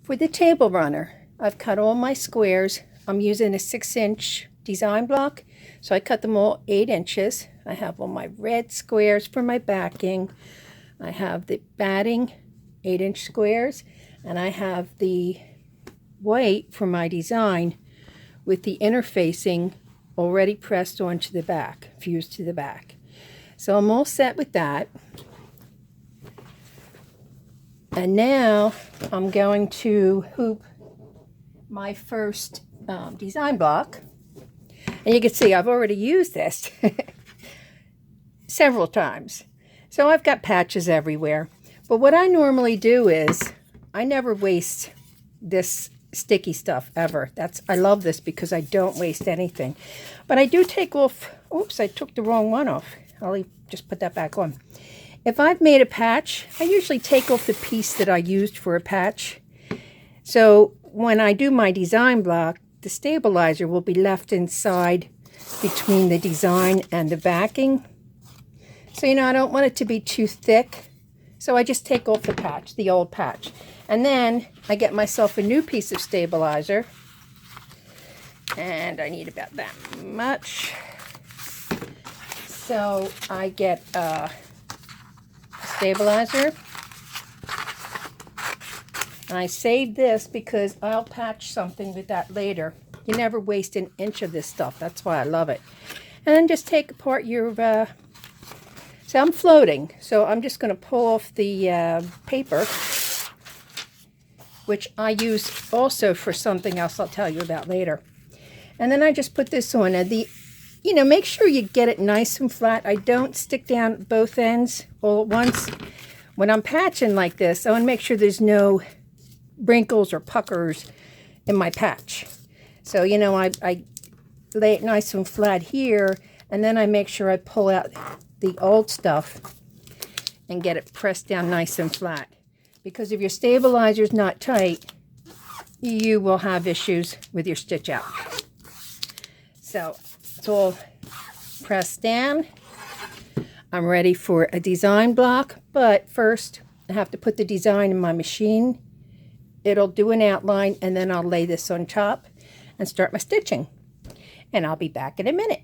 For the table runner, I've cut all my squares. I'm using a 6-inch design block, so I cut them all 8 inches. I have all my red squares for my backing. I have the batting 8-inch squares, and I have the white for my design with the interfacing already pressed onto the back, fused to the back. So I'm all set with that. And now I'm going to hoop my first design block. And you can see I've already used this several times. So I've got patches everywhere. But what I normally do is I never waste this sticky stuff ever. I love this because I don't waste anything. But I do take off, oops, I took the wrong one off. I'll just put that back on. If I've made a patch, I usually take off the piece that I used for a patch. So when I do my design block, the stabilizer will be left inside between the design and the backing. So, I don't want it to be too thick. So I just take off the patch, the old patch. And then I get myself a new piece of stabilizer. And I need about that much. So I get a stabilizer. And I save this because I'll patch something with that later. You never waste an inch of this stuff. That's why I love it. And then just take apart your... So I'm floating. So I'm just going to pull off the paper, which I use also for something else I'll tell you about later. And then I just put this on. And make sure you get it nice and flat. I don't stick down both ends all at once. When I'm patching like this, I want to make sure there's no wrinkles or puckers in my patch. So, I lay it nice and flat here, and then I make sure I pull out the old stuff and get it pressed down nice and flat. Because if your stabilizer's not tight, you will have issues with your stitch out. So it's all pressed down. I'm ready for a design block, but first I have to put the design in my machine. It'll do an outline, and then I'll lay this on top and start my stitching. And I'll be back in a minute.